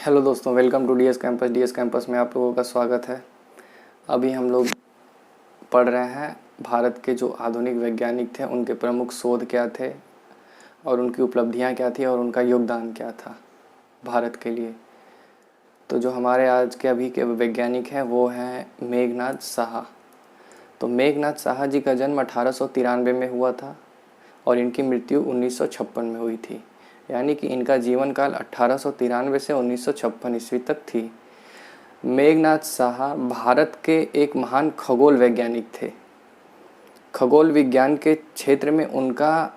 Hello दोस्तों, welcome to DS campus. DS campus में आप लोगों का स्वागत है। अभी हम लोग पढ़ रहे हैं भारत के जो आधुनिक वैज्ञानिक थे उनके प्रमुख शोध क्या थे और उनकी उपलब्धियां क्या थी और उनका योगदान क्या था भारत के लिए। तो जो हमारे आज के अभी के वैज्ञानिक हैं वो हैं मेघनाथ साहा। तो मेघनाथ साहा जी का जन्म 1893 में हुआ था और इनकी मृत्यु 1956 में हुई थी, यानी कि इनका जीवन काल 1893 से 1956 ईस्वी तक थी। मेघनाथ साहा भारत के एक महान खगोल वैज्ञानिक थे। खगोल विज्ञान के क्षेत्र में उनका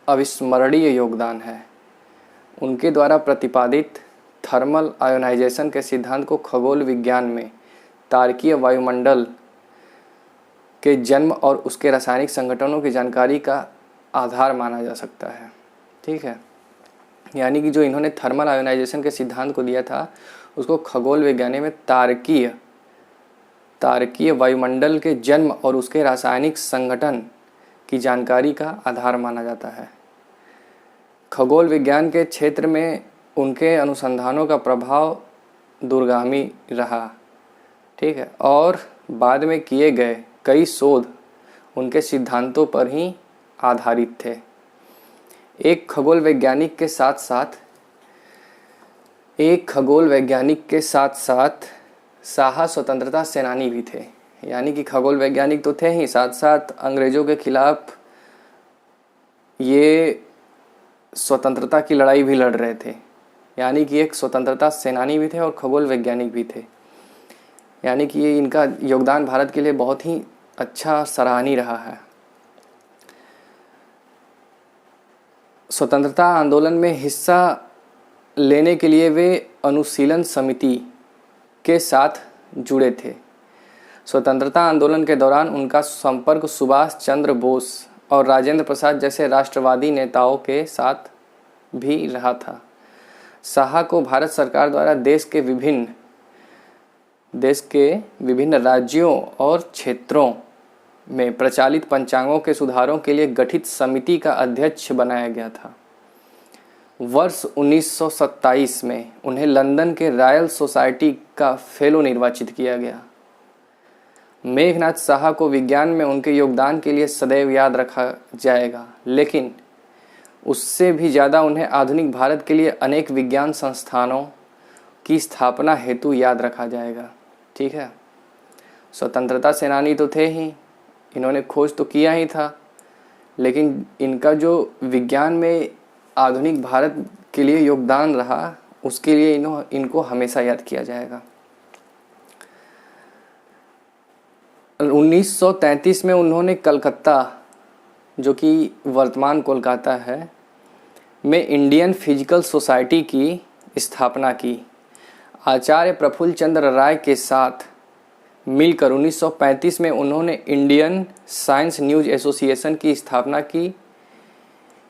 अविस्मरणीय योगदान है। उनके द्वारा प्रतिपादित थर्मल आयोनाइजेशन के सिद्धांत को खगोल विज्ञान में तारकीय वायुमंडल के जन्म और उसके रासायनिक संगठनों की जानकारी का आधार माना जा सकता है। ठीक है, यानी कि जो इन्होंने थर्मल आयोनाइजेशन के सिद्धांत को दिया था उसको खगोल विज्ञान में तारकीय वायुमंडल के जन्म और उसके रासायनिक संगठन की जानकारी का आधार माना जाता है। खगोल विज्ञान के क्षेत्र में उनके अनुसंधानों का प्रभाव दूरगामी रहा। ठीक है, और बाद में किए गए कई शोध उनके सिद्धांतों पर ही आधारित थे। एक खगोल वैज्ञानिक के साथ साथ साहा स्वतंत्रता सेनानी भी थे। यानी कि खगोल वैज्ञानिक तो थे ही, साथ साथ अंग्रेजों के खिलाफ ये स्वतंत्रता की लड़ाई भी लड़ रहे थे। यानी कि एक स्वतंत्रता सेनानी भी थे और खगोल वैज्ञानिक भी थे। यानी कि ये इनका योगदान भारत के लिए बहुत ही अच्छा सराहनीय रहा है। स्वतंत्रता आंदोलन में हिस्सा लेने के लिए वे अनुशीलन समिति के साथ जुड़े थे। स्वतंत्रता आंदोलन के दौरान उनका संपर्क सुभाष चंद्र बोस और राजेंद्र प्रसाद जैसे राष्ट्रवादी नेताओं के साथ भी रहा था। साहा को भारत सरकार द्वारा देश के विभिन्न राज्यों और क्षेत्रों में प्रचलित पंचांगों के सुधारों के लिए गठित समिति का अध्यक्ष बनाया गया था। वर्ष 1927 में उन्हें लंदन के रॉयल सोसाइटी का फेलो निर्वाचित किया गया। मेघनाथ साहा को विज्ञान में उनके योगदान के लिए सदैव याद रखा जाएगा, लेकिन उससे भी ज़्यादा उन्हें आधुनिक भारत के लिए अनेक विज्ञान संस्थानों की स्थापना हेतु याद रखा जाएगा। ठीक है, स्वतंत्रता सेनानी तो थे ही, इन्होंने खोज तो किया ही था, लेकिन इनका जो विज्ञान में आधुनिक भारत के लिए योगदान रहा उसके लिए इनको हमेशा याद किया जाएगा। 1933 में उन्होंने कलकत्ता, जो कि वर्तमान कोलकाता है, में इंडियन फिजिकल सोसाइटी की स्थापना की। आचार्य प्रफुल्ल चंद्र राय के साथ मिलकर 1935 में उन्होंने इंडियन साइंस न्यूज एसोसिएशन की स्थापना की,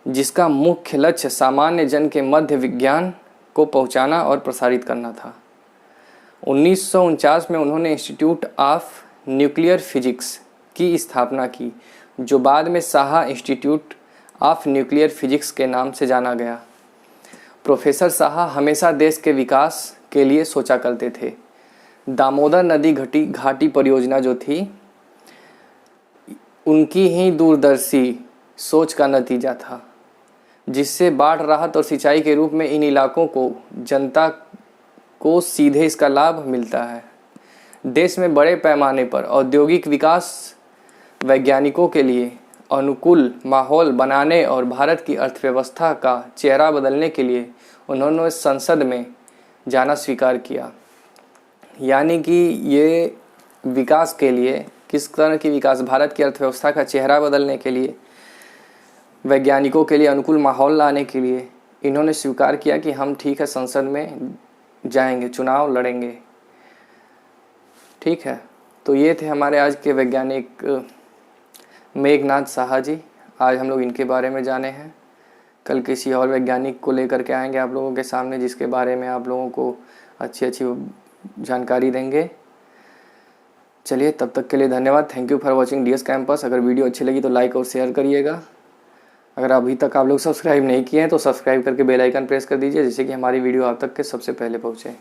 जिसका मुख्य लक्ष्य सामान्य जन के मध्य विज्ञान को पहुंचाना और प्रसारित करना था। 1949 में उन्होंने इंस्टीट्यूट ऑफ न्यूक्लियर फिजिक्स की स्थापना की, जो बाद में Saha institute of nuclear physics के नाम से जाना गया। प्रोफेसर साहा हमेशा देश के विकास के लिए सोचा करते थे। दामोदर नदी घाटी परियोजना जो थी उनकी ही दूरदर्शी सोच का नतीजा था, जिससे बाढ़ राहत और सिंचाई के रूप में इन इलाकों को जनता को सीधे इसका लाभ मिलता है। देश में बड़े पैमाने पर औद्योगिक विकास, वैज्ञानिकों के लिए अनुकूल माहौल बनाने और भारत की अर्थव्यवस्था का चेहरा बदलने के लिए उन्होंने संसद में जाना स्वीकार किया। यानी कि ये विकास के लिए, किस तरह की विकास, भारत की अर्थव्यवस्था का चेहरा बदलने के लिए, वैज्ञानिकों के लिए अनुकूल माहौल लाने के लिए इन्होंने स्वीकार किया कि हम ठीक है संसद में जाएंगे, चुनाव लड़ेंगे। ठीक है, तो ये थे हमारे आज के वैज्ञानिक मेघनाथ साहा जी। आज हम लोग इनके बारे में जाने हैं। कल किसी और वैज्ञानिक को लेकर के आएंगे आप लोगों के सामने, जिसके बारे में आप लोगों को अच्छी जानकारी देंगे। चलिए, तब तक के लिए धन्यवाद। Thank you for watching DS campus. अगर वीडियो अच्छी लगी तो लाइक और शेयर करिएगा। अगर अभी तक आप लोग सब्सक्राइब नहीं किए हैं तो सब्सक्राइब करके बेल आइकन प्रेस कर दीजिए, जिससे कि हमारी वीडियो आप तक के सबसे पहले पहुँचे।